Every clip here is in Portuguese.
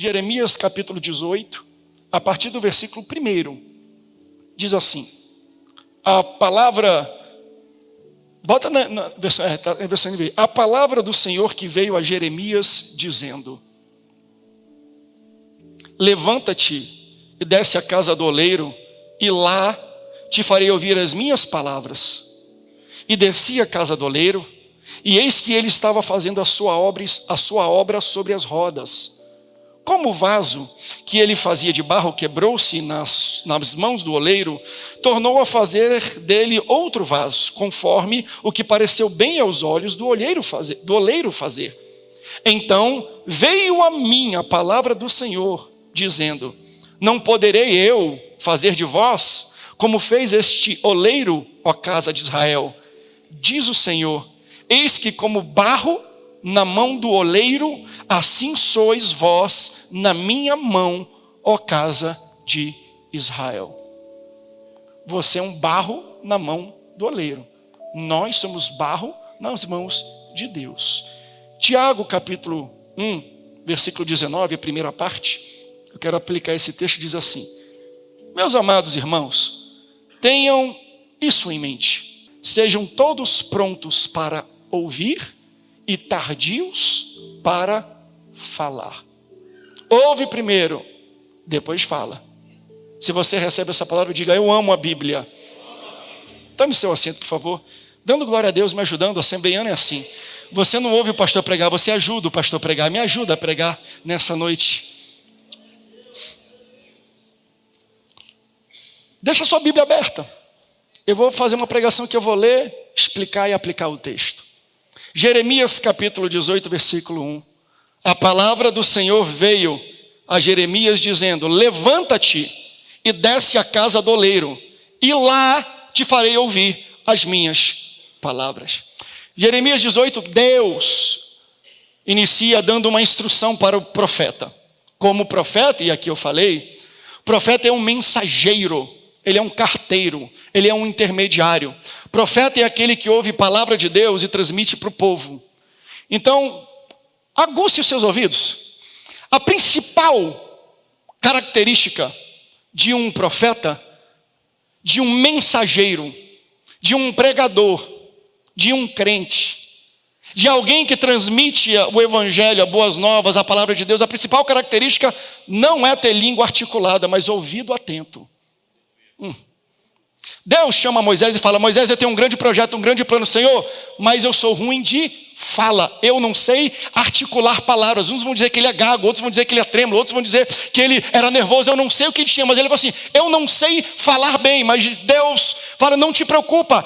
Jeremias capítulo 18, a partir do versículo 1, diz assim, a palavra, bota na versão, versão NVI, a palavra do Senhor que veio a Jeremias dizendo, levanta-te e desce à casa do oleiro, e lá te farei ouvir as minhas palavras. E desci à casa do oleiro, e eis que ele estava fazendo a sua obra sobre as rodas. Como o vaso que ele fazia de barro quebrou-se nas mãos do oleiro, tornou a fazer dele outro vaso, conforme o que pareceu bem aos olhos do oleiro fazer. Então veio a mim a palavra do Senhor, dizendo, não poderei eu fazer de vós como fez este oleiro, ó casa de Israel? Diz o Senhor, eis que como barro na mão do oleiro, assim sois vós na minha mão, ó casa de Israel. Você é um barro na mão do oleiro. Nós somos barro nas mãos de Deus. Tiago capítulo 1, versículo 19, a primeira parte, eu quero aplicar esse texto, diz assim, meus amados irmãos, tenham isso em mente, sejam todos prontos para ouvir e tardios para falar. Ouve primeiro, depois fala. Se você recebe essa palavra, diga, eu amo a Bíblia. Tome seu assento, por favor. Dando glória a Deus, me ajudando, assembleiano é assim. Você não ouve o pastor pregar, você ajuda o pastor a pregar. Me ajuda a pregar nessa noite. Deixa a sua Bíblia aberta. Eu vou fazer uma pregação que eu vou ler, explicar e aplicar o texto. Jeremias capítulo 18, versículo 1. A palavra do Senhor veio a Jeremias dizendo, levanta-te e desce à casa do oleiro, e lá te farei ouvir as minhas palavras. Jeremias 18, Deus inicia dando uma instrução para o profeta. Como profeta, e aqui eu falei, profeta é um mensageiro, ele é um carteiro, ele é um intermediário. Profeta é aquele que ouve a palavra de Deus e transmite para o povo. Então, aguce os seus ouvidos. A principal característica de um profeta, de um mensageiro, de um pregador, de um crente, de alguém que transmite o evangelho, as boas novas, a palavra de Deus, a principal característica não é ter língua articulada, mas ouvido atento. Deus chama Moisés e fala, Moisés, eu tenho um grande projeto, um grande plano, Senhor, mas eu sou ruim de fala, eu não sei articular palavras. Uns vão dizer que ele é gago, outros vão dizer que ele é trêmulo, outros vão dizer que ele era nervoso, eu não sei o que ele tinha, mas ele falou assim, eu não sei falar bem, mas Deus fala, não te preocupa,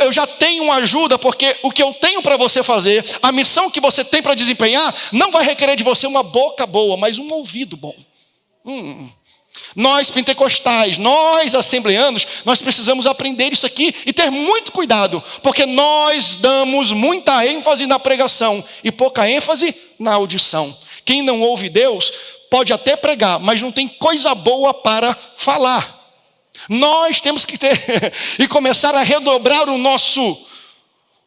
eu já tenho uma ajuda, porque o que eu tenho para você fazer, a missão que você tem para desempenhar, não vai requerer de você uma boca boa, mas um ouvido bom. Nós pentecostais, nós assembleanos, nós precisamos aprender isso aqui e ter muito cuidado, porque nós damos muita ênfase na pregação e pouca ênfase na audição. Quem não ouve Deus pode até pregar, mas não tem coisa boa para falar. Nós temos que ter e começar a redobrar o nosso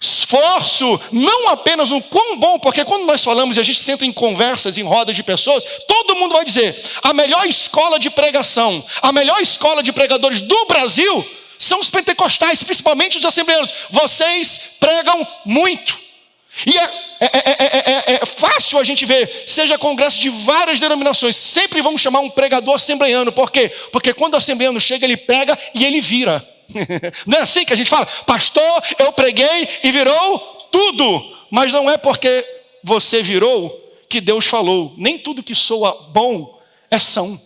esforço, não apenas no quão bom, porque quando nós falamos e a gente senta em conversas, em rodas de pessoas, todo mundo vai dizer, a melhor escola de pregação, a melhor escola de pregadores do Brasil, são os pentecostais, principalmente os assembleanos, vocês pregam muito, e é fácil a gente ver, seja congresso de várias denominações, sempre vamos chamar um pregador assembleano, por quê? Porque quando o assembleano chega, ele prega e ele vira. Não é assim que a gente fala, pastor, eu preguei e virou tudo, mas não é porque você virou que Deus falou, nem tudo que soa bom é são.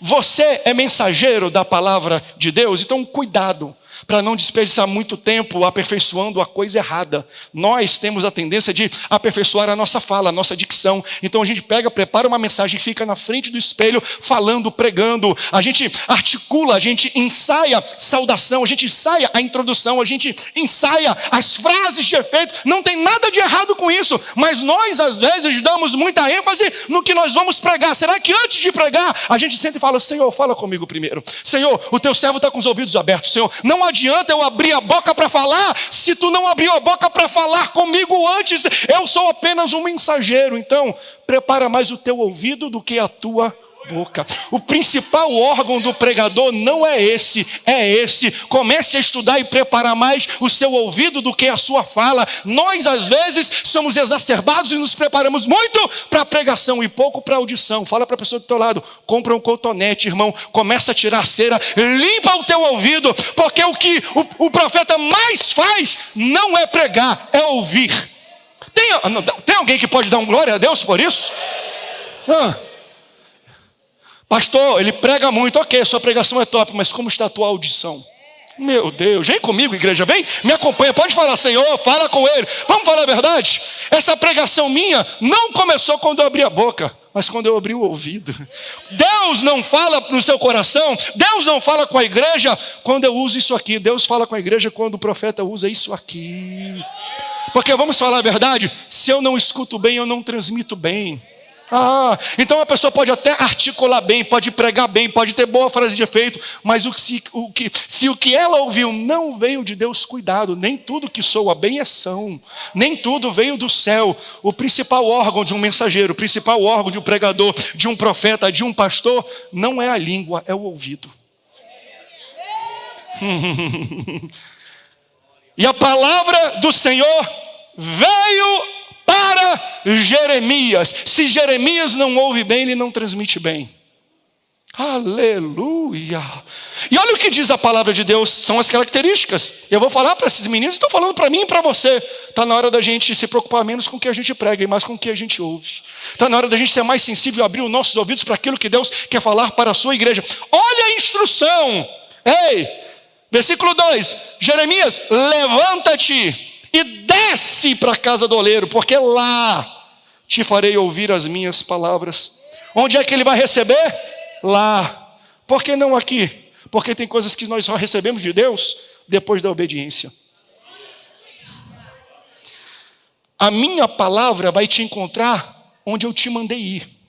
Você é mensageiro da palavra de Deus, então cuidado para não desperdiçar muito tempo aperfeiçoando a coisa errada. Nós temos a tendência de aperfeiçoar a nossa fala, a nossa dicção. Então a gente prepara uma mensagem, fica na frente do espelho, falando, pregando. A gente articula, a gente ensaia saudação, a gente ensaia a introdução, a gente ensaia as frases de efeito. Não tem nada de errado com isso, mas nós às vezes damos muita ênfase no que nós vamos pregar. Será que antes de pregar, a gente senta e fala, Senhor, fala comigo primeiro. Senhor, o teu servo está com os ouvidos abertos. Senhor, não adianta eu abrir a boca para falar, se tu não abriu a boca para falar comigo antes. Eu sou apenas um mensageiro. Então, prepara mais o teu ouvido do que a tua boca. O principal órgão do pregador não é esse, é esse. Comece a estudar e preparar mais o seu ouvido do que a sua fala. Nós, às vezes, somos exacerbados e nos preparamos muito para a pregação e pouco para a audição. Fala para a pessoa do teu lado, compra um cotonete, irmão, começa a tirar a cera, limpa o teu ouvido, porque o que o profeta mais faz não é pregar, é ouvir. Tem alguém que pode dar um glória a Deus por isso? Pastor, ele prega muito, ok, sua pregação é top, mas como está a tua audição? Meu Deus, vem comigo, igreja, vem, me acompanha, pode falar, Senhor, fala com ele. Vamos falar a verdade? Essa pregação minha não começou quando eu abri a boca, mas quando eu abri o ouvido. Deus não fala no seu coração, Deus não fala com a igreja quando eu uso isso aqui. Deus fala com a igreja quando o profeta usa isso aqui. Porque vamos falar a verdade, se eu não escuto bem, eu não transmito bem. Então a pessoa pode até articular bem, pode pregar bem, pode ter boa frase de efeito, mas se o que ela ouviu não veio de Deus, cuidado, nem tudo que soa bem é são, nem tudo veio do céu. O principal órgão de um mensageiro, o principal órgão de um pregador, de um profeta, de um pastor, não é a língua, é o ouvido. E a palavra do Senhor veio para Jeremias. Se Jeremias não ouve bem, ele não transmite bem. Aleluia. E olha o que diz a palavra de Deus, são as características. Eu vou falar para esses meninos, estou falando para mim e para você. Está na hora da gente se preocupar menos com o que a gente prega e mais com o que a gente ouve. Está na hora da gente ser mais sensível e abrir os nossos ouvidos para aquilo que Deus quer falar para a sua igreja. Olha a instrução. Ei, versículo 2, Jeremias, levanta-te e desce para a casa do oleiro, porque lá te farei ouvir as minhas palavras. Onde é que ele vai receber? Lá. Por que não aqui? Porque tem coisas que nós só recebemos de Deus depois da obediência. A minha palavra vai te encontrar onde eu te mandei ir.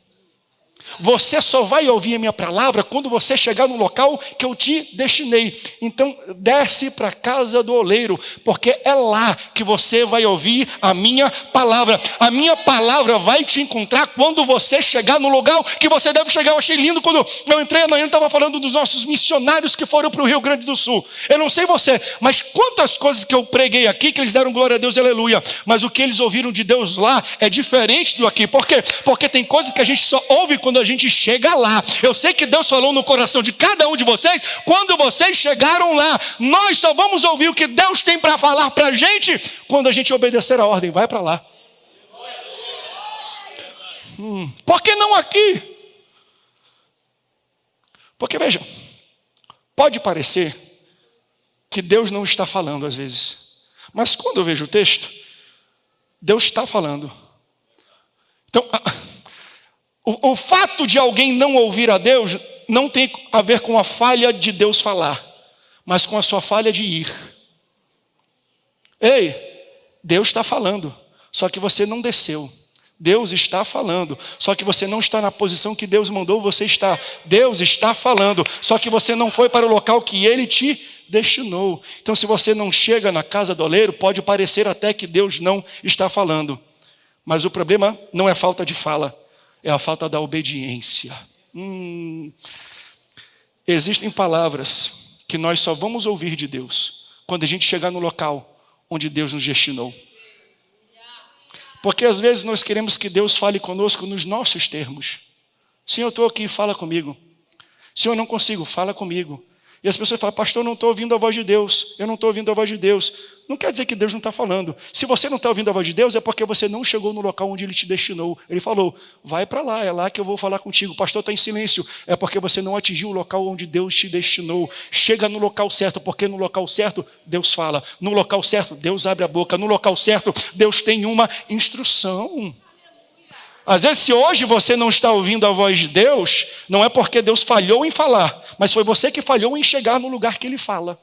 Você só vai ouvir a minha palavra quando você chegar no local que eu te destinei. Então desce para a casa do oleiro, porque é lá que você vai ouvir a minha palavra. A minha palavra vai te encontrar quando você chegar no lugar que você deve chegar. Eu achei lindo quando eu entrei amanhã, estava falando dos nossos missionários que foram para o Rio Grande do Sul. Eu não sei você, mas quantas coisas que eu preguei aqui, que eles deram glória a Deus, aleluia. Mas o que eles ouviram de Deus lá é diferente do aqui. Por quê? Porque tem coisas que a gente só ouve quando a gente chega lá. Eu sei que Deus falou no coração de cada um de vocês quando vocês chegaram lá. Nós só vamos ouvir o que Deus tem para falar para a gente quando a gente obedecer a ordem. Vai para lá. Por que não aqui? Porque veja, pode parecer que Deus não está falando às vezes, mas quando eu vejo o texto, Deus está falando. Então o fato de alguém não ouvir a Deus não tem a ver com a falha de Deus falar, mas com a sua falha de ir. Ei, Deus está falando, só que você não desceu. Deus está falando, só que você não está na posição que Deus mandou você estar. Deus está falando, só que você não foi para o local que Ele te destinou. Então, se você não chega na casa do oleiro, pode parecer até que Deus não está falando. Mas o problema não é falta de fala, é a falta da obediência. Existem palavras que nós só vamos ouvir de Deus quando a gente chegar no local onde Deus nos destinou. Porque às vezes nós queremos que Deus fale conosco nos nossos termos. Senhor, eu estou aqui, fala comigo. Senhor, eu não consigo, fala comigo. E as pessoas falam, pastor, eu não estou ouvindo a voz de Deus. Eu não estou ouvindo a voz de Deus. Não quer dizer que Deus não está falando. Se você não está ouvindo a voz de Deus, é porque você não chegou no local onde Ele te destinou. Ele falou, vai para lá, é lá que eu vou falar contigo. O pastor está em silêncio. É porque você não atingiu o local onde Deus te destinou. Chega no local certo, porque no local certo, Deus fala. No local certo, Deus abre a boca. No local certo, Deus tem uma instrução. Às vezes, se hoje você não está ouvindo a voz de Deus, não é porque Deus falhou em falar, mas foi você que falhou em chegar no lugar que Ele fala.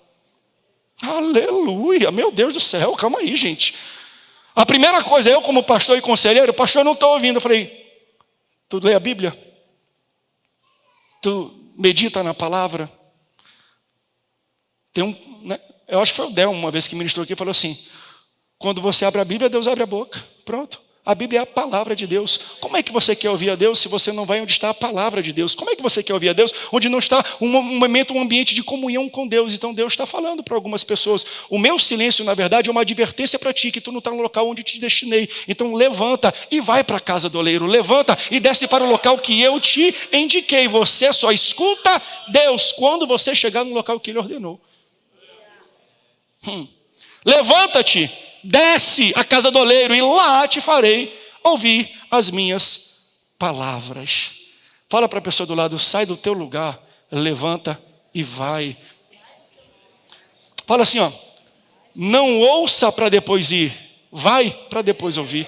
Aleluia, meu Deus do céu, calma aí, gente. A primeira coisa, eu como pastor e conselheiro, pastor, eu não estou ouvindo. Eu falei, tu lê a Bíblia? Tu medita na palavra? Eu acho que foi o Del uma vez que ministrou aqui e falou assim: quando você abre a Bíblia, Deus abre a boca. Pronto. A Bíblia é a palavra de Deus. Como é que você quer ouvir a Deus se você não vai onde está a palavra de Deus? Como é que você quer ouvir a Deus onde não está um momento, um ambiente de comunhão com Deus? Então Deus está falando para algumas pessoas. O meu silêncio, na verdade, é uma advertência para ti, que tu não está no local onde te destinei. Então levanta e vai para a casa do oleiro. Levanta e desce para o local que eu te indiquei. Você só escuta Deus quando você chegar no local que Ele ordenou. Levanta-te, desce à casa do oleiro e lá te farei ouvir as minhas palavras. Fala para a pessoa do lado: sai do teu lugar, levanta e vai. Fala assim, ó: não ouça para depois ir, vai para depois ouvir.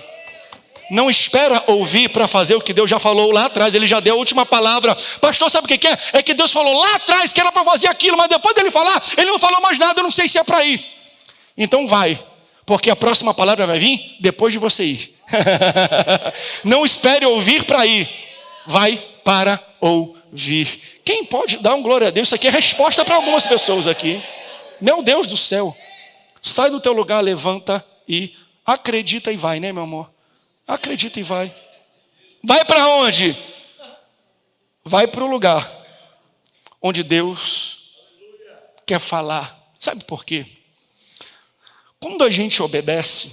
Não espera ouvir para fazer o que Deus já falou lá atrás. Ele já deu a última palavra. Pastor, sabe o que é? É que Deus falou lá atrás que era para fazer aquilo, mas depois dele falar, Ele não falou mais nada. Eu não sei se é para ir. Então vai, porque a próxima palavra vai vir depois de você ir. Não espere ouvir para ir, vai para ouvir. Quem pode dar um glória a Deus? Isso aqui é resposta para algumas pessoas aqui. Meu Deus do céu. Sai do teu lugar, levanta e acredita e vai, né, meu amor? Acredita e vai. Vai para onde? Vai para o lugar onde Deus quer falar. Sabe por quê? Quando a gente obedece,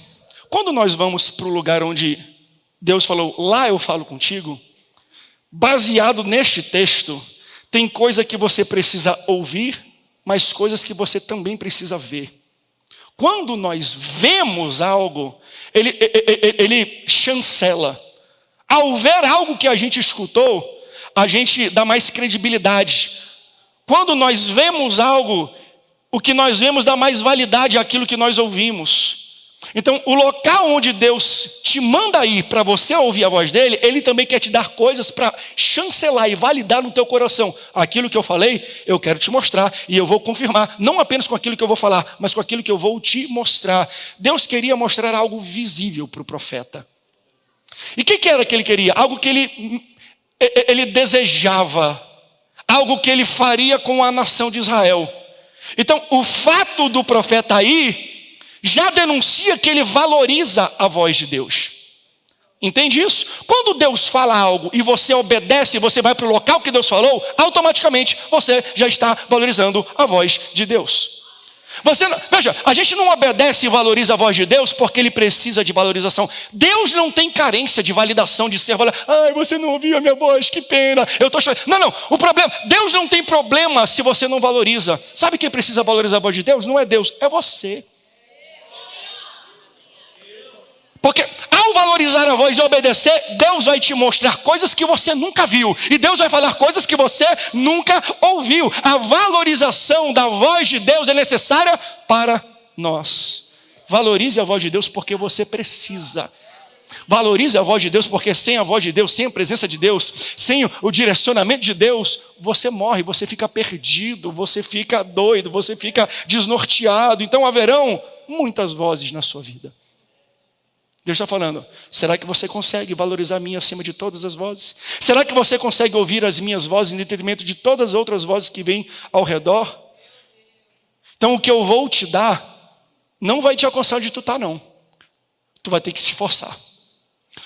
quando nós vamos para o lugar onde Deus falou, lá eu falo contigo, baseado neste texto, tem coisa que você precisa ouvir, mas coisas que você também precisa ver. Quando nós vemos algo, ele chancela. Ao ver algo que a gente escutou, a gente dá mais credibilidade. Quando nós vemos algo, o que nós vemos dá mais validade àquilo que nós ouvimos. Então, o local onde Deus te manda ir para você ouvir a voz dele, Ele também quer te dar coisas para chancelar e validar no teu coração. Aquilo que eu falei, eu quero te mostrar e eu vou confirmar, não apenas com aquilo que eu vou falar, mas com aquilo que eu vou te mostrar. Deus queria mostrar algo visível para o profeta. E o que era que ele queria? Algo que ele desejava, algo que ele faria com a nação de Israel. Então, o fato do profeta ir já denuncia que ele valoriza a voz de Deus. Entende isso? Quando Deus fala algo e você obedece, você vai para o local que Deus falou, automaticamente você já está valorizando a voz de Deus. Veja, a gente não obedece e valoriza a voz de Deus porque Ele precisa de valorização. Deus não tem carência de validação, de ser validado. Ai, você não ouviu a minha voz, que pena, eu estou chorando. Não, o problema, Deus não tem problema se você não valoriza. Sabe quem precisa valorizar a voz de Deus? Não é Deus, é você. Porque ao valorizar a voz e obedecer, Deus vai te mostrar coisas que você nunca viu. E Deus vai falar coisas que você nunca ouviu. A valorização da voz de Deus é necessária para nós. Valorize a voz de Deus porque você precisa. Valorize a voz de Deus porque sem a voz de Deus, sem a presença de Deus, sem o direcionamento de Deus, você morre, você fica perdido, você fica doido, você fica desnorteado. Então haverão muitas vozes na sua vida. Deus está falando, será que você consegue valorizar a mim acima de todas as vozes? Será que você consegue ouvir as minhas vozes em detrimento de todas as outras vozes que vêm ao redor? Então o que eu vou te dar, não vai te alcançar onde tu está não. Tu vai ter que se esforçar.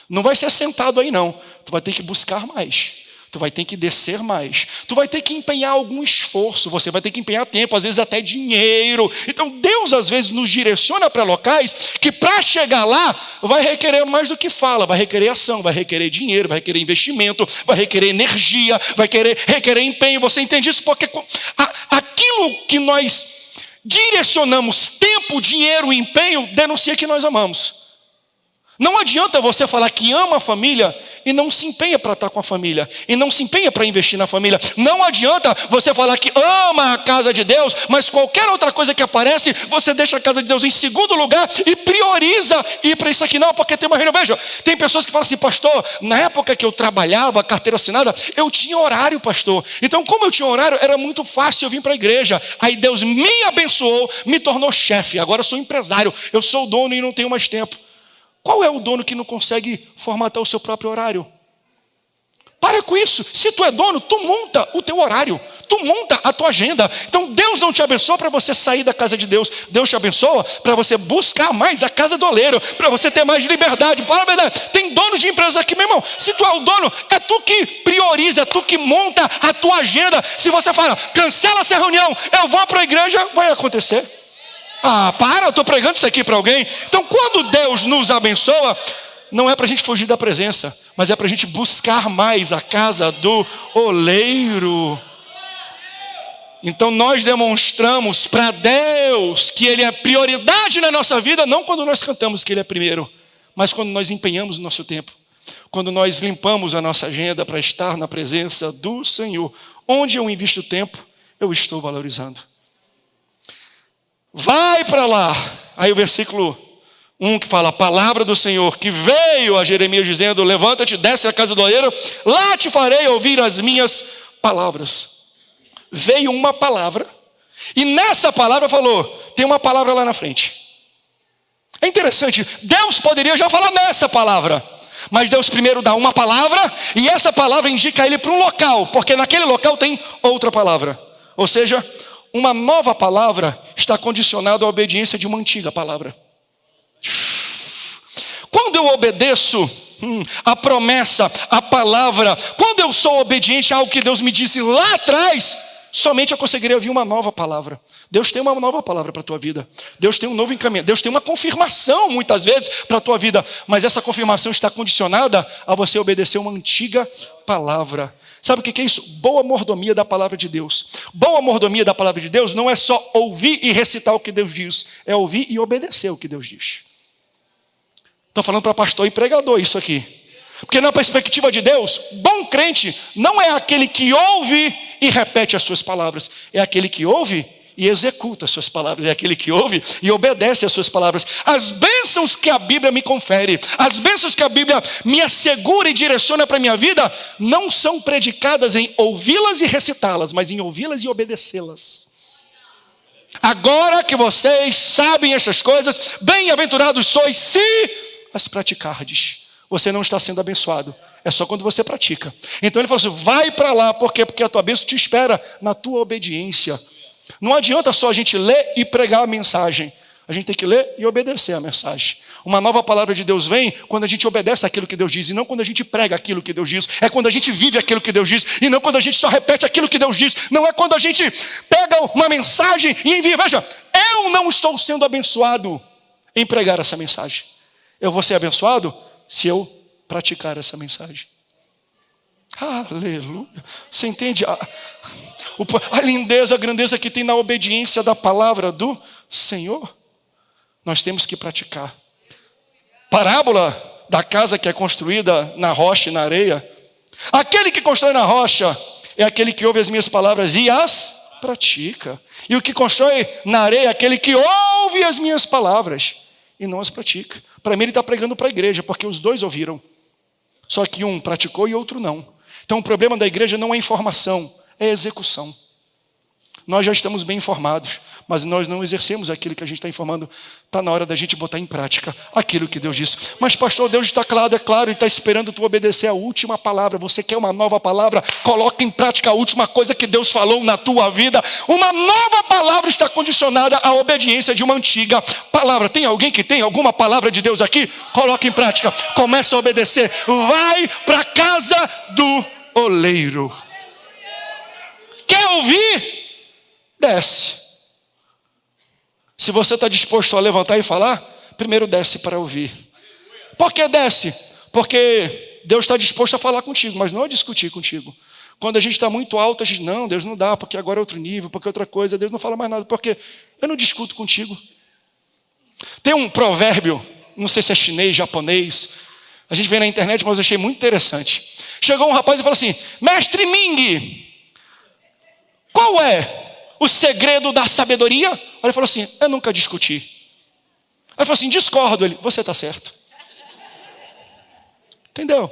Não vai ser sentado aí não, tu vai ter que buscar mais. Tu vai ter que descer mais. Tu vai ter que empenhar algum esforço. Você vai ter que empenhar tempo, às vezes até dinheiro. Então Deus às vezes nos direciona para locais que para chegar lá vai requerer mais do que fala. Vai requerer ação, vai requerer dinheiro, vai requerer investimento, vai requerer energia, vai requerer empenho. Você entende isso? Porque aquilo que nós direcionamos tempo, dinheiro e empenho denuncia que nós amamos. Não adianta você falar que ama a família e não se empenha para estar com a família, e não se empenha para investir na família. Não adianta você falar que ama a casa de Deus, mas qualquer outra coisa que aparece, você deixa a casa de Deus em segundo lugar e prioriza ir para isso aqui. Não, porque tem uma reunião. Veja, tem pessoas que falam assim, pastor, na época que eu trabalhava, carteira assinada, eu tinha horário, pastor. Então, como eu tinha horário, era muito fácil eu vir para a igreja. Aí Deus me abençoou, me tornou chefe. Agora eu sou empresário, eu sou o dono e não tenho mais tempo. Qual é o dono que não consegue formatar o seu próprio horário? Para com isso. Se tu é dono, tu monta o teu horário. tu monta a tua agenda. Então Deus não te abençoa para você sair da casa de Deus. Deus te abençoa para você buscar mais a casa do oleiro, para você ter mais liberdade. Fala a verdade. Tem donos de empresas aqui, meu irmão. Se tu é o dono, é tu que prioriza, é tu que monta a tua agenda. Se você fala, cancela essa reunião, eu vou para a igreja, vai acontecer. Eu estou pregando isso aqui para alguém. Então quando Deus nos abençoa, não é para a gente fugir da presença, mas é para a gente buscar mais a casa do oleiro. Então nós demonstramos para Deus que Ele é prioridade na nossa vida, não quando nós cantamos que Ele é primeiro, mas quando nós empenhamos o nosso tempo, quando nós limpamos a nossa agenda para estar na presença do Senhor. Onde eu invisto tempo, eu estou valorizando. Vai para lá. Aí o versículo 1 que fala, a palavra do Senhor que veio a Jeremias dizendo, levanta-te, desce à casa do oleiro, lá te farei ouvir as minhas palavras. Veio uma palavra, e nessa palavra falou, tem uma palavra lá na frente. É interessante, Deus poderia já falar nessa palavra, mas Deus primeiro dá uma palavra, e essa palavra indica ele para um local, porque naquele local tem outra palavra. Ou seja, uma nova palavra está condicionada à obediência de uma antiga palavra. Quando eu obedeço a promessa, a palavra, quando eu sou obediente ao que Deus me disse lá atrás, somente eu conseguiria ouvir uma nova palavra. Deus tem uma nova palavra para a tua vida. Deus tem um novo encaminhamento. Deus tem uma confirmação muitas vezes para a tua vida, mas essa confirmação está condicionada a você obedecer uma antiga palavra. Sabe o que é isso? Boa mordomia da palavra de Deus. Boa mordomia da palavra de Deus não é só ouvir e recitar o que Deus diz, é ouvir e obedecer o que Deus diz. Estou falando para pastor e pregador isso aqui. Porque na perspectiva de Deus, bom crente não é aquele que ouve e repete as suas palavras. É aquele que ouve e executa as suas palavras. É aquele que ouve e obedece as suas palavras. As bênçãos que a Bíblia me confere, as bênçãos que a Bíblia me assegura e direciona para a minha vida, não são predicadas em ouvi-las e recitá-las, mas em ouvi-las e obedecê-las. Agora que vocês sabem essas coisas, bem-aventurados sois se as praticardes. Você não está sendo abençoado, é só quando você pratica. Então ele falou assim, vai para lá, por quê? Porque a tua bênção te espera na tua obediência. Não adianta só a gente ler e pregar a mensagem, a gente tem que ler e obedecer a mensagem. Uma nova palavra de Deus vem quando a gente obedece aquilo que Deus diz, e não quando a gente prega aquilo que Deus diz. É quando a gente vive aquilo que Deus diz, e não quando a gente só repete aquilo que Deus diz. Não é quando a gente pega uma mensagem e envia. Veja, eu não estou sendo abençoado em pregar essa mensagem. Eu vou ser abençoado se eu praticar essa mensagem. Aleluia. Você entende a lindeza, a grandeza que tem na obediência da palavra do Senhor? Nós temos que praticar. Parábola da casa que é construída na rocha e na areia. Aquele que constrói na rocha é aquele que ouve as minhas palavras e as pratica. E o que constrói na areia é aquele que ouve as minhas palavras e não as pratica. Para mim ele está pregando para a igreja, porque os dois ouviram. Só que um praticou e outro não. Então o problema da igreja não é informação, é execução. Nós já estamos bem informados, mas nós não exercemos aquilo que a gente está informando. Está na hora da gente botar em prática aquilo que Deus disse. Mas pastor, Deus está claro, é claro, e está esperando tu obedecer a última palavra. Você quer uma nova palavra? Coloca em prática a última coisa que Deus falou na tua vida. Uma nova palavra está condicionada à obediência de uma antiga palavra. Tem alguém que tem alguma palavra de Deus aqui? Coloca em prática, começa a obedecer. Vai para a casa do oleiro. Quer ouvir? Desce. Se você está disposto a levantar e falar, primeiro desce para ouvir. Por que desce? Porque Deus está disposto a falar contigo, mas não a discutir contigo. Quando a gente está muito alto, a gente, não, Deus não dá, porque agora é outro nível, porque outra coisa, Deus não fala mais nada, porque eu não discuto contigo. Tem um provérbio, não sei se é chinês, japonês, a gente vê na internet, mas eu achei muito interessante. Chegou um rapaz e falou assim, mestre Ming, qual é o segredo da sabedoria? Ele falou assim, eu nunca discuti. Ele falou assim, discordo. Ele, você está certo. Entendeu?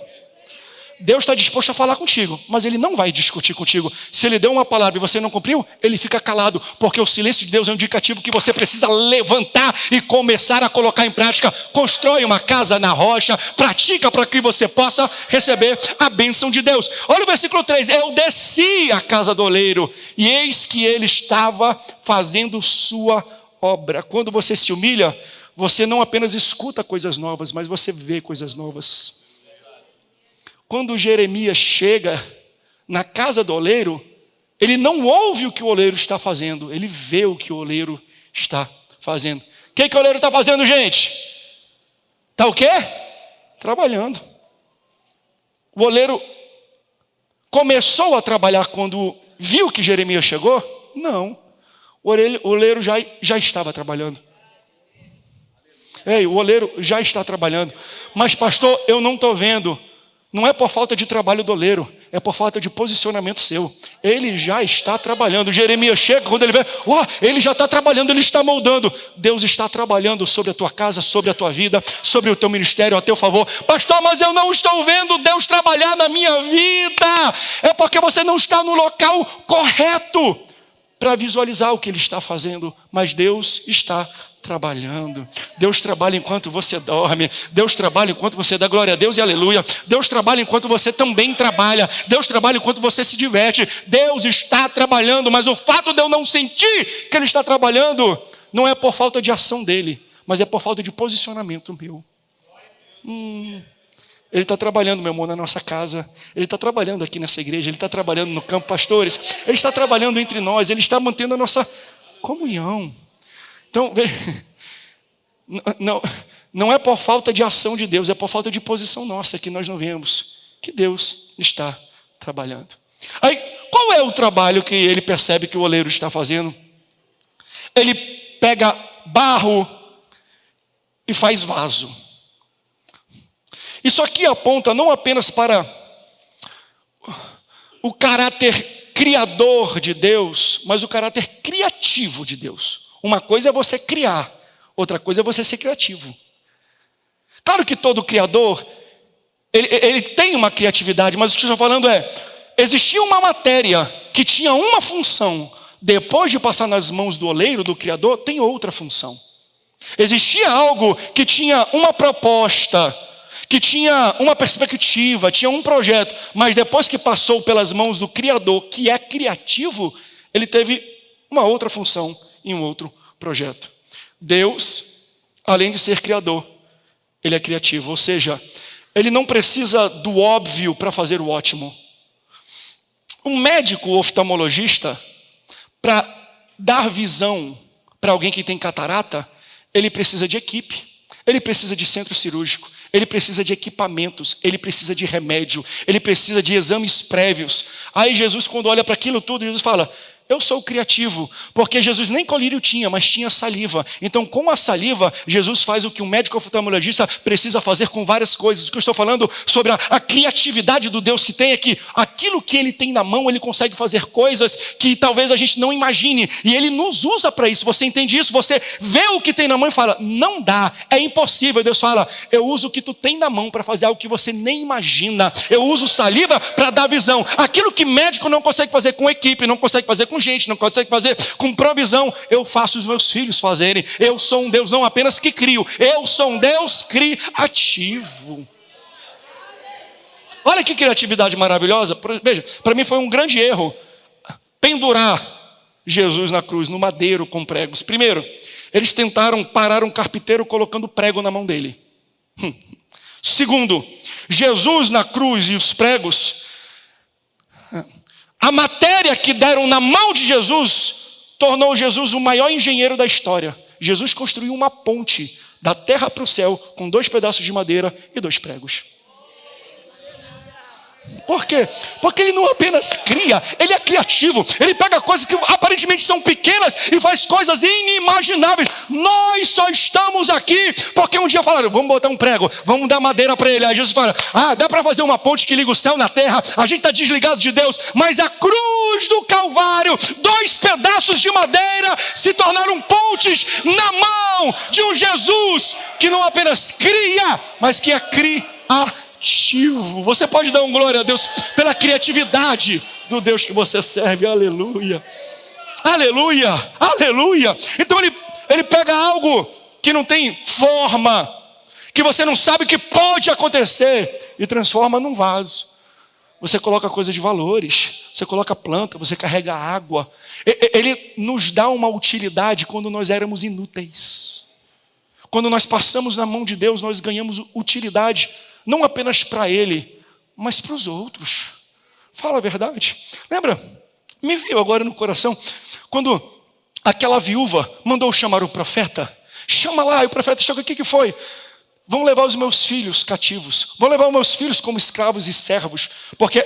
Deus está disposto a falar contigo, mas Ele não vai discutir contigo. Se Ele deu uma palavra e você não cumpriu, Ele fica calado, porque o silêncio de Deus é um indicativo que você precisa levantar e começar a colocar em prática. Constrói uma casa na rocha, pratica para que você possa receber a bênção de Deus. Olha o versículo 3, eu desci à casa do oleiro, e eis que ele estava fazendo sua obra. Quando você se humilha, você não apenas escuta coisas novas, mas você vê coisas novas. Quando Jeremias chega na casa do oleiro, ele não ouve o que o oleiro está fazendo, ele vê o que o oleiro está fazendo. O que o oleiro está fazendo, gente? Está o quê? Trabalhando. O oleiro começou a trabalhar quando viu que Jeremias chegou? Não. O oleiro já estava trabalhando. O oleiro já está trabalhando. Mas pastor, eu não estou vendo. Não é por falta de trabalho do oleiro, é por falta de posicionamento seu. Ele já está trabalhando. Jeremias chega, quando ele vê, ele já está trabalhando, ele está moldando. Deus está trabalhando sobre a tua casa, sobre a tua vida, sobre o teu ministério, a teu favor. Pastor, mas eu não estou vendo Deus trabalhar na minha vida. É porque você não está no local correto para visualizar o que Ele está fazendo. Mas Deus está trabalhando. Deus trabalha enquanto você dorme. Deus trabalha enquanto você dá glória a Deus e aleluia. Deus trabalha enquanto você também trabalha. Deus trabalha enquanto você se diverte. Deus está trabalhando, mas o fato de eu não sentir que Ele está trabalhando não é por falta de ação dEle, mas é por falta de posicionamento meu. Ele está trabalhando, meu amor, na nossa casa. Ele está trabalhando aqui nessa igreja. Ele está trabalhando no campo, pastores. Ele está trabalhando entre nós. Ele está mantendo a nossa comunhão. Então, não é por falta de ação de Deus, é por falta de posição nossa que nós não vemos que Deus está trabalhando. Aí, qual é o trabalho que ele percebe que o oleiro está fazendo? Ele pega barro e faz vaso. Isso aqui aponta não apenas para o caráter criador de Deus, mas o caráter criativo de Deus. Uma coisa é você criar, outra coisa é você ser criativo. Claro que todo criador, ele tem uma criatividade, mas o que eu estou falando existia uma matéria que tinha uma função, depois de passar nas mãos do oleiro, do criador, tem outra função. Existia algo que tinha uma proposta, que tinha uma perspectiva, tinha um projeto, mas depois que passou pelas mãos do Criador, que é criativo, ele teve uma outra função em um outro projeto. Deus, além de ser Criador, Ele é criativo, ou seja, Ele não precisa do óbvio para fazer o ótimo. Um médico oftalmologista, para dar visão para alguém que tem catarata, ele precisa de equipe, ele precisa de centro cirúrgico, ele precisa de equipamentos, ele precisa de remédio, ele precisa de exames prévios. Aí Jesus, quando olha para aquilo tudo, Jesus fala: eu sou criativo, porque Jesus nem colírio tinha, mas tinha saliva. Então, com a saliva, Jesus faz o que um médico oftalmologista precisa fazer com várias coisas. O que eu estou falando sobre a criatividade do Deus que tem é que aquilo que Ele tem na mão, Ele consegue fazer coisas que talvez a gente não imagine. E Ele nos usa para isso. Você entende isso? Você vê o que tem na mão e fala: não dá, é impossível. Deus fala: eu uso o que tu tem na mão para fazer algo que você nem imagina. Eu uso saliva para dar visão. Aquilo que médico não consegue fazer com equipe, não consegue fazer com gente, não consegue fazer com provisão, eu faço os meus filhos fazerem. Eu sou um Deus não apenas que crio, eu sou um Deus criativo. Olha que criatividade maravilhosa. Veja, para mim foi um grande erro pendurar Jesus na cruz, no madeiro com pregos. Primeiro, eles tentaram parar um carpinteiro colocando prego na mão dele. Segundo, Jesus na cruz e os pregos, a matéria que deram na mão de Jesus tornou Jesus o maior engenheiro da história. Jesus construiu uma ponte da terra para o céu com 2 pedaços de madeira e 2 pregos. Por quê? Porque ele não apenas cria, ele é criativo. Ele pega coisas que aparentemente são pequenas e faz coisas inimagináveis. Nós só estamos aqui porque um dia falaram: vamos botar um prego, vamos dar madeira para ele. Aí Jesus fala: dá para fazer uma ponte que liga o céu na terra. A gente está desligado de Deus, mas a cruz do Calvário, 2 pedaços de madeira se tornaram pontes na mão de um Jesus que não apenas cria, mas que é criativo. criativo. Você pode dar um glória a Deus pela criatividade do Deus que você serve. Aleluia. Aleluia. Aleluia. Então ele pega algo que não tem forma, que você não sabe o que pode acontecer, e transforma num vaso. Você coloca coisas de valores, você coloca planta, você carrega água. Ele nos dá uma utilidade quando nós éramos inúteis. Quando nós passamos na mão de Deus, nós ganhamos utilidade, não apenas para Ele, mas para os outros. Fala a verdade. Lembra? Me veio agora no coração, quando aquela viúva mandou chamar o profeta. Chama lá, e o profeta chegou, o que foi? Vão levar os meus filhos cativos. Vão levar os meus filhos como escravos e servos. Porque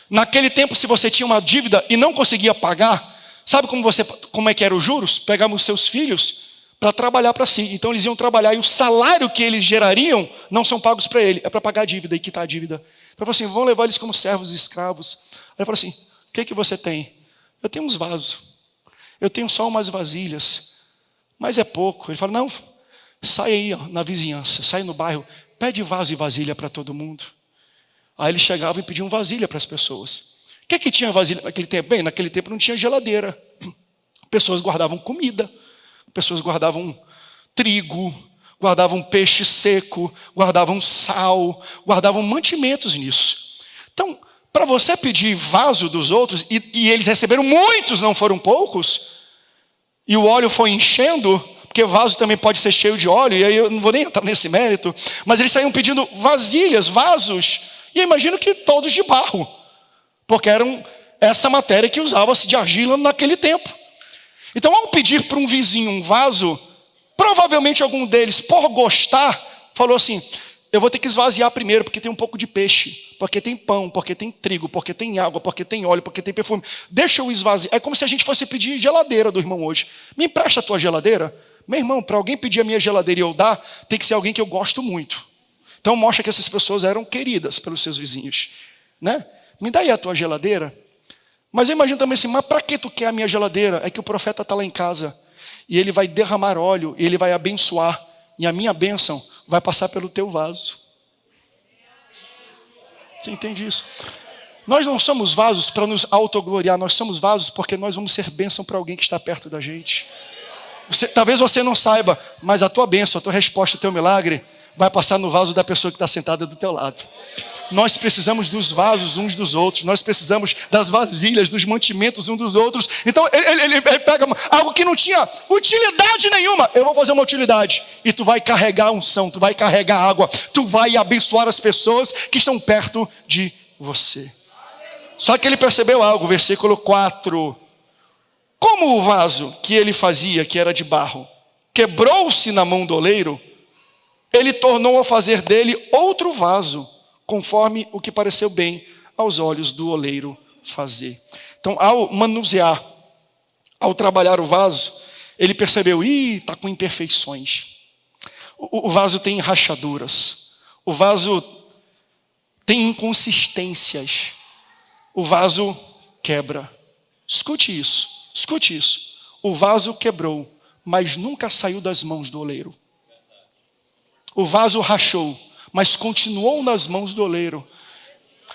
naquele tempo, se você tinha uma dívida e não conseguia pagar, sabe como é que eram os juros? Pegavam os seus filhos para trabalhar para si. Então eles iam trabalhar e o salário que eles gerariam não são pagos para ele. É para pagar a dívida e quitar a dívida. Então ele falou assim, vão levar eles como servos e escravos. Aí ele falou assim, o que você tem? Eu tenho uns vasos. Eu tenho só umas vasilhas. Mas é pouco. Ele falou, não, sai aí na vizinhança, sai no bairro, pede vaso e vasilha para todo mundo. Aí ele chegava e pedia vasilha para as pessoas. O que tinha vasilha naquele tempo? Bem, naquele tempo não tinha geladeira. Pessoas guardavam comida, pessoas guardavam trigo, guardavam peixe seco, guardavam sal, guardavam mantimentos nisso. Então, para você pedir vaso dos outros, e eles receberam muitos, não foram poucos, e o óleo foi enchendo, porque vaso também pode ser cheio de óleo, e aí eu não vou nem entrar nesse mérito, mas eles saíam pedindo vasilhas, vasos, e eu imagino que todos de barro, porque eram essa matéria que usava-se de argila naquele tempo. Então, ao pedir para um vizinho um vaso, provavelmente algum deles, por gostar, falou assim, eu vou ter que esvaziar primeiro, porque tem um pouco de peixe, porque tem pão, porque tem trigo, porque tem água, porque tem óleo, porque tem perfume. Deixa eu esvaziar. É como se a gente fosse pedir geladeira do irmão hoje. Me empresta a tua geladeira? Meu irmão, para alguém pedir a minha geladeira e eu dar, tem que ser alguém que eu gosto muito. Então mostra que essas pessoas eram queridas pelos seus vizinhos, né? Me dá aí a tua geladeira. Mas eu imagino também assim, mas para que tu quer a minha geladeira? É que o profeta está lá em casa, e ele vai derramar óleo, e ele vai abençoar, e a minha bênção vai passar pelo teu vaso. Você entende isso? Nós não somos vasos para nos autogloriar, nós somos vasos porque nós vamos ser bênção para alguém que está perto da gente. Talvez você não saiba, mas a tua bênção, a tua resposta, o teu milagre vai passar no vaso da pessoa que está sentada do teu lado. Nós precisamos dos vasos uns dos outros, nós precisamos das vasilhas, dos mantimentos uns dos outros. Então ele pega algo que não tinha utilidade nenhuma, eu vou fazer uma utilidade, e tu vai carregar unção, tu vai carregar água, tu vai abençoar as pessoas que estão perto de você. Só que ele percebeu algo, versículo 4. Como o vaso que ele fazia, que era de barro, quebrou-se na mão do oleiro, ele tornou a fazer dele outro vaso, conforme o que pareceu bem aos olhos do oleiro fazer. Então, ao manusear, ao trabalhar o vaso, ele percebeu, está com imperfeições. O vaso tem rachaduras. O vaso tem inconsistências. O vaso quebra. Escute isso. O vaso quebrou, mas nunca saiu das mãos do oleiro. O vaso rachou, mas continuou nas mãos do oleiro.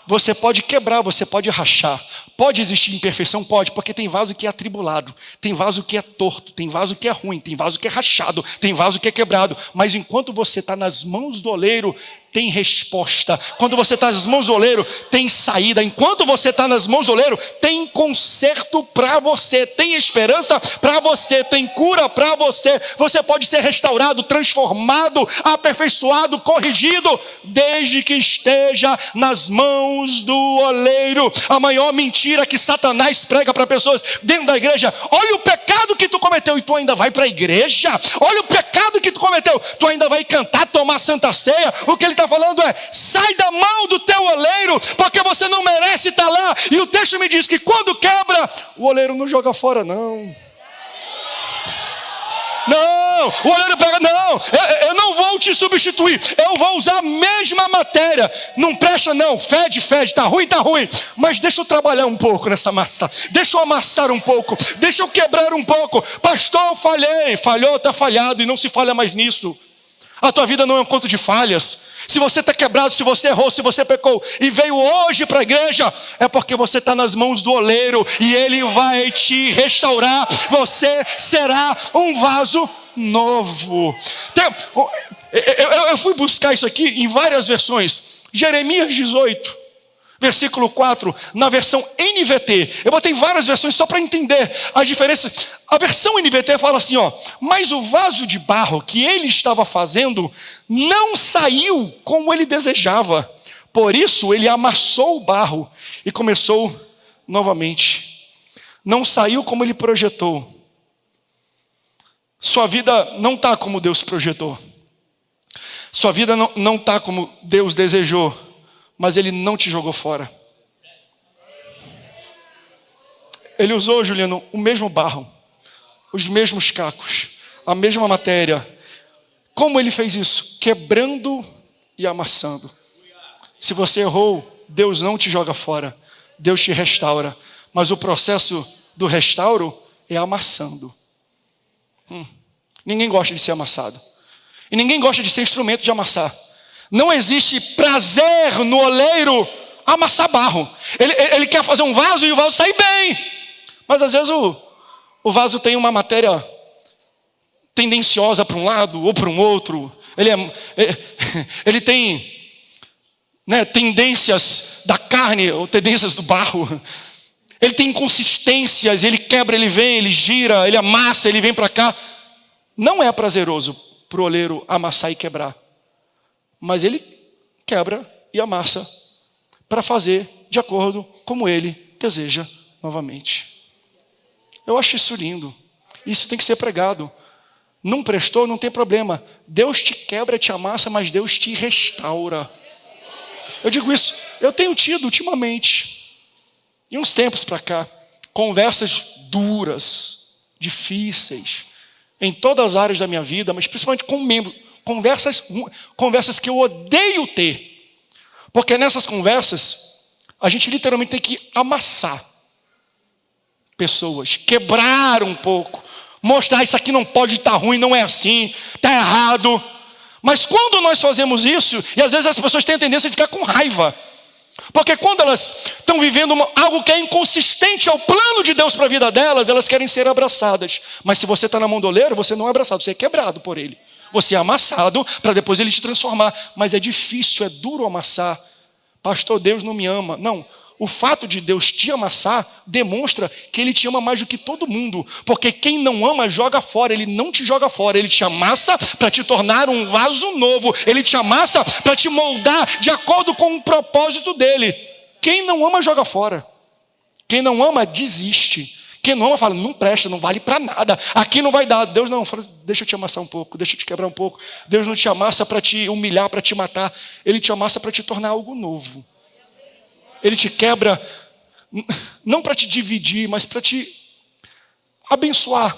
Você pode quebrar, você pode rachar. Pode existir imperfeição? Pode, porque tem vaso que é atribulado, tem vaso que é torto, tem vaso que é ruim, tem vaso que é rachado, tem vaso que é quebrado. Mas enquanto você está nas mãos do oleiro, tem resposta. Quando você está nas mãos do oleiro, tem saída. Enquanto você está nas mãos do oleiro, tem conserto para você, tem esperança para você, tem cura para você. Você pode ser restaurado, transformado, aperfeiçoado, corrigido, desde que esteja nas mãos do oleiro. A maior mentira que Satanás prega para pessoas dentro da igreja: olha o pecado que tu cometeu e tu ainda vai para a igreja. Olha o pecado que tu cometeu, tu ainda vai cantar, tomar santa ceia. O que ele está falando é: sai da mão do teu oleiro, porque você não merece estar lá. E o texto me diz que quando quebra, o oleiro não joga fora, não. Não, o oleiro pega, não, eu não vou te substituir, eu vou usar a mesma matéria. Não presta não, fede, tá ruim, mas deixa eu trabalhar um pouco nessa massa, deixa eu amassar um pouco, deixa eu quebrar um pouco. Pastor, eu falhei, falhou, está falhado, e não se falha mais nisso. A tua vida não é um conto de falhas. Se você está quebrado, se você errou, se você pecou e veio hoje para a igreja, é porque você está nas mãos do oleiro e ele vai te restaurar. Você será um vaso novo. Eu fui buscar isso aqui em várias versões. Jeremias 18, versículo 4, na versão NVT. Eu botei várias versões só para entender a diferença. A versão NVT fala assim, mas o vaso de barro que ele estava fazendo não saiu como ele desejava. Por isso ele amassou o barro e começou novamente. Não saiu como ele projetou. Sua vida não está como Deus projetou. Sua vida não está como Deus desejou. Mas ele não te jogou fora. Ele usou, Juliano, o mesmo barro, os mesmos cacos, a mesma matéria. Como ele fez isso? Quebrando e amassando. Se você errou, Deus não te joga fora. Deus te restaura. Mas o processo do restauro é amassando. Ninguém gosta de ser amassado. E ninguém gosta de ser instrumento de amassar. Não existe prazer no oleiro amassar barro. Ele quer fazer um vaso e o vaso sai bem. Mas às vezes o vaso tem uma matéria tendenciosa para um lado ou para um outro. Ele tem tendências da carne ou tendências do barro. Ele tem inconsistências, ele quebra, ele vem, ele gira, ele amassa, ele vem para cá. Não é prazeroso para o oleiro amassar e quebrar. Mas ele quebra e amassa para fazer de acordo como ele deseja novamente. Eu acho isso lindo. Isso tem que ser pregado. Não prestou, não tem problema. Deus te quebra, te amassa, mas Deus te restaura. Eu digo isso, eu tenho tido ultimamente, em uns tempos para cá, conversas duras, difíceis, em todas as áreas da minha vida, mas principalmente com membros. Conversas que eu odeio ter. Porque nessas conversas, a gente literalmente tem que amassar pessoas, quebrar um pouco, mostrar isso aqui não pode estar ruim, não é assim, está errado. Mas quando nós fazemos isso, e às vezes as pessoas têm a tendência de ficar com raiva. Porque quando elas estão vivendo algo que é inconsistente ao plano de Deus para a vida delas, elas querem ser abraçadas. Mas se você está na mão do oleiro, você não é abraçado, você é quebrado por ele. Você é amassado para depois ele te transformar. Mas é difícil, é duro amassar. Pastor, Deus não me ama. Não, o fato de Deus te amassar demonstra que ele te ama mais do que todo mundo. Porque quem não ama joga fora, ele não te joga fora. Ele te amassa para te tornar um vaso novo. Ele te amassa para te moldar de acordo com o propósito dele. Quem não ama joga fora. Quem não ama desiste. Quem não ama fala, não presta, não vale para nada. Aqui não vai dar. Deus não, fala, deixa eu te amassar um pouco, deixa eu te quebrar um pouco. Deus não te amassa para te humilhar, para te matar. Ele te amassa para te tornar algo novo. Ele te quebra, não para te dividir, mas para te abençoar.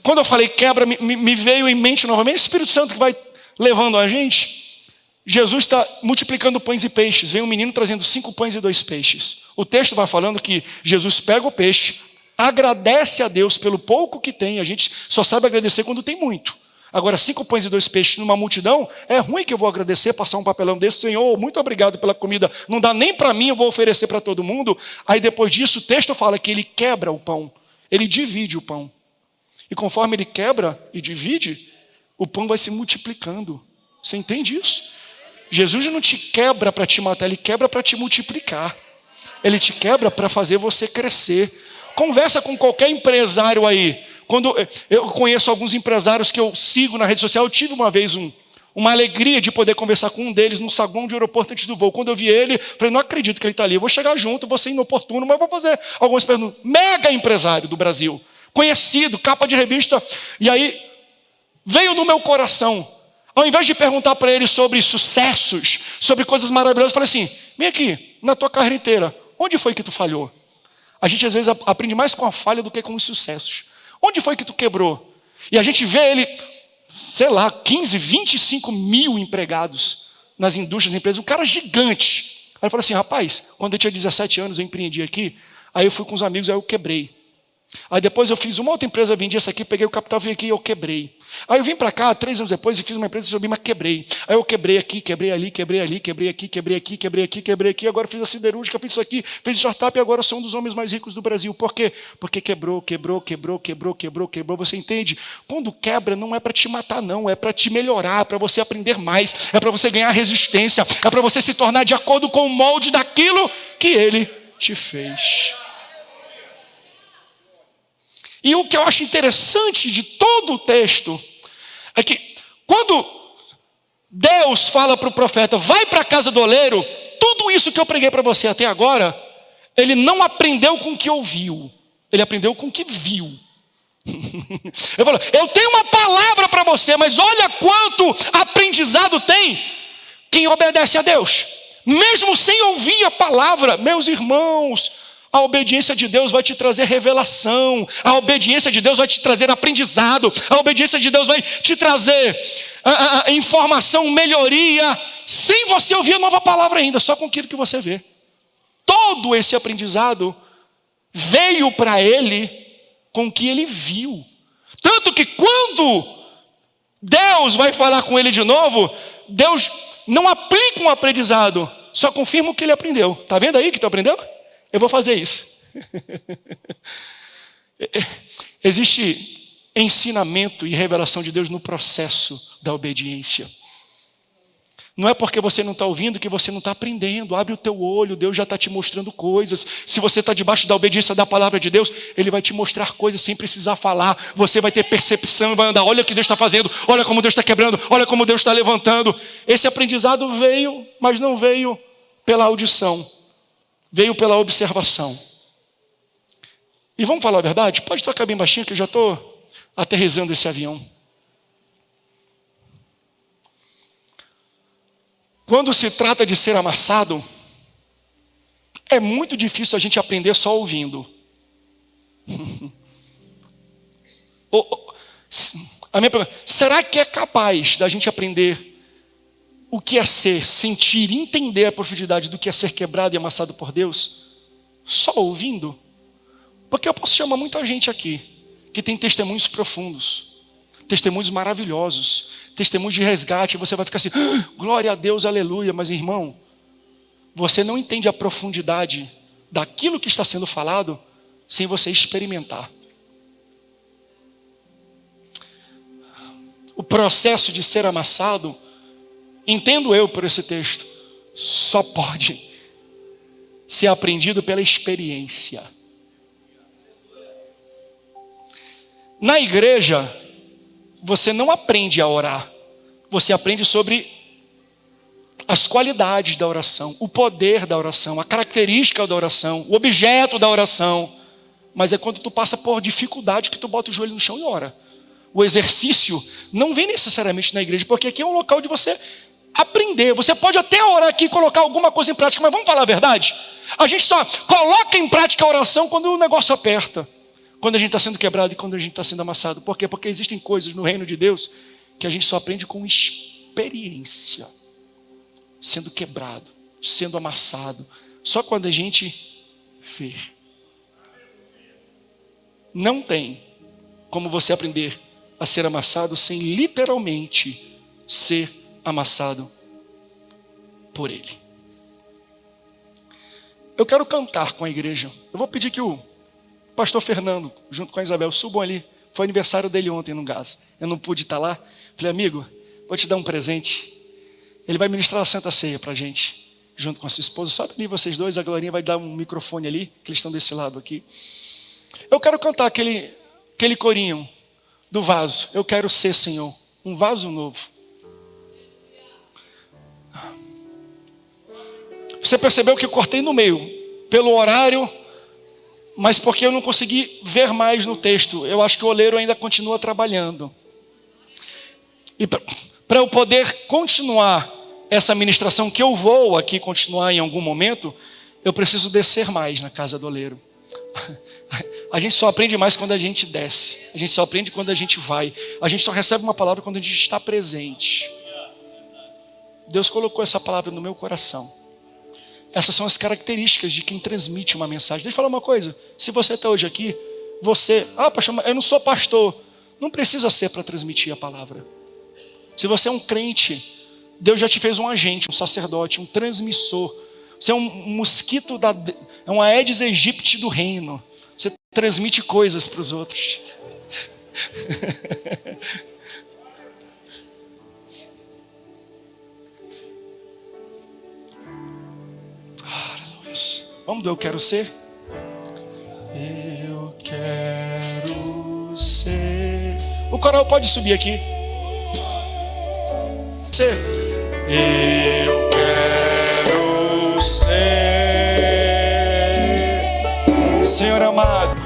Quando eu falei quebra, me veio em mente novamente o Espírito Santo que vai levando a gente. Jesus está multiplicando pães e peixes. Vem um menino trazendo 5 pães e 2 peixes. O texto vai falando que Jesus pega o peixe, agradece a Deus pelo pouco que tem. A gente só sabe agradecer quando tem muito. Agora, 5 pães e 2 peixes numa multidão, é ruim que eu vou agradecer, passar um papelão desse. Senhor, muito obrigado pela comida. Não dá nem para mim, eu vou oferecer para todo mundo. Aí depois disso, o texto fala que ele quebra o pão. Ele divide o pão. E conforme ele quebra e divide, o pão vai se multiplicando. Você entende isso? Jesus não te quebra para te matar, ele quebra para te multiplicar. Ele te quebra para fazer você crescer. Conversa com qualquer empresário aí. Quando eu conheço alguns empresários que eu sigo na rede social, eu tive uma vez uma alegria de poder conversar com um deles no saguão de aeroporto antes do voo. Quando eu vi ele, falei, não acredito que ele está ali. Eu vou chegar junto, vou ser inoportuno, mas vou fazer algumas perguntas. Mega empresário do Brasil, conhecido, capa de revista. E aí, veio no meu coração. Ao invés de perguntar para ele sobre sucessos, sobre coisas maravilhosas, eu falei assim, vem aqui, na tua carreira inteira, onde foi que tu falhou? A gente às vezes aprende mais com a falha do que com os sucessos. Onde foi que tu quebrou? E a gente vê ele, 15, 25 mil empregados nas indústrias, empresas, um cara gigante. Aí eu falei assim, rapaz, quando eu tinha 17 anos eu empreendi aqui, aí eu fui com os amigos, aí eu quebrei. Aí depois eu fiz uma outra empresa, vendi essa aqui, peguei o capital, vim aqui e eu quebrei. Aí eu vim para cá, 3 anos depois, e fiz uma empresa, subi, mas quebrei. Aí eu quebrei aqui, quebrei ali, quebrei ali, quebrei aqui, quebrei aqui, quebrei aqui, quebrei aqui. Agora fiz a siderúrgica, fiz isso aqui, fiz startup e agora sou um dos homens mais ricos do Brasil. Por quê? Porque quebrou. Você entende? Quando quebra, não é para te matar, não. É para te melhorar, é para você aprender mais, é para você ganhar resistência, é para você se tornar de acordo com o molde daquilo que Ele te fez. E o que eu acho interessante de todo o texto é que quando Deus fala para o profeta, vai para a casa do oleiro, tudo isso que eu preguei para você até agora, ele não aprendeu com o que ouviu, ele aprendeu com o que viu. Eu falo, eu tenho uma palavra para você, mas olha quanto aprendizado tem quem obedece a Deus. Mesmo sem ouvir a palavra, meus irmãos, a obediência de Deus vai te trazer revelação, a obediência de Deus vai te trazer aprendizado, a obediência de Deus vai te trazer informação, melhoria, sem você ouvir a nova palavra ainda, só com aquilo que você vê. Todo esse aprendizado veio para ele com o que ele viu. Tanto que quando Deus vai falar com ele de novo, Deus não aplica um aprendizado, só confirma o que ele aprendeu. Está vendo aí que tu aprendeu? Eu vou fazer isso. Existe ensinamento e revelação de Deus no processo da obediência. Não é porque você não está ouvindo que você não está aprendendo. Abre o teu olho, Deus já está te mostrando coisas. Se você está debaixo da obediência da palavra de Deus, Ele vai te mostrar coisas sem precisar falar. Você vai ter percepção, vai andar, olha o que Deus está fazendo, olha como Deus está quebrando, olha como Deus está levantando. Esse aprendizado veio, mas não veio pela audição. Veio pela observação. E vamos falar a verdade? Pode tocar bem baixinho que eu já estou aterrissando esse avião. Quando se trata de ser amassado, é muito difícil a gente aprender só ouvindo. A minha pergunta, será que é capaz da gente aprender o que é ser, sentir, entender a profundidade do que é ser quebrado e amassado por Deus, só ouvindo? Porque eu posso chamar muita gente aqui, que tem testemunhos profundos, testemunhos maravilhosos, testemunhos de resgate, e você vai ficar assim, glória a Deus, aleluia, mas irmão, você não entende a profundidade daquilo que está sendo falado, sem você experimentar. O processo de ser amassado, entendo eu por esse texto, só pode ser aprendido pela experiência. Na igreja, você não aprende a orar, você aprende sobre as qualidades da oração, o poder da oração, a característica da oração, o objeto da oração. Mas é quando tu passa por dificuldade que tu bota o joelho no chão e ora. O exercício não vem necessariamente na igreja, porque aqui é um local de você aprender. Você pode até orar aqui e colocar alguma coisa em prática, mas vamos falar a verdade? A gente só coloca em prática a oração quando o negócio aperta, quando a gente está sendo quebrado e quando a gente está sendo amassado. Por quê? Porque existem coisas no reino de Deus que a gente só aprende com experiência, sendo quebrado, sendo amassado, só quando a gente vê. Não tem como você aprender a ser amassado sem literalmente ser amassado por Ele. Eu quero cantar com a igreja. Eu vou pedir que o pastor Fernando, junto com a Isabel, subam ali. Foi aniversário dele ontem no Gás. Eu não pude estar lá. Falei, amigo, vou te dar um presente. Ele vai ministrar a Santa Ceia para a gente, junto com a sua esposa. Sobe ali vocês dois, a Glorinha vai dar um microfone ali, que eles estão desse lado aqui. Eu quero cantar aquele corinho do vaso. Eu quero ser, Senhor, um vaso novo. Você percebeu que eu cortei no meio, pelo horário, mas porque eu não consegui ver mais no texto. Eu acho que o oleiro ainda continua trabalhando. E para eu poder continuar essa ministração, que eu vou aqui continuar em algum momento, eu preciso descer mais na casa do oleiro. A gente só aprende mais quando a gente desce. A gente só aprende quando a gente vai. A gente só recebe uma palavra quando a gente está presente. Deus colocou essa palavra no meu coração. Essas são as características de quem transmite uma mensagem. Deixa eu falar uma coisa. Se você está hoje aqui, Você, pastor, eu não sou pastor. Não precisa ser para transmitir a palavra. Se você é um crente, Deus já te fez um agente, um sacerdote, um transmissor. Você é um mosquito, é uma Aedes aegypti do reino. Você transmite coisas para os outros. Vamos do eu quero ser? Eu quero ser. O coral pode subir aqui. Ser. Eu quero ser. Senhor amado.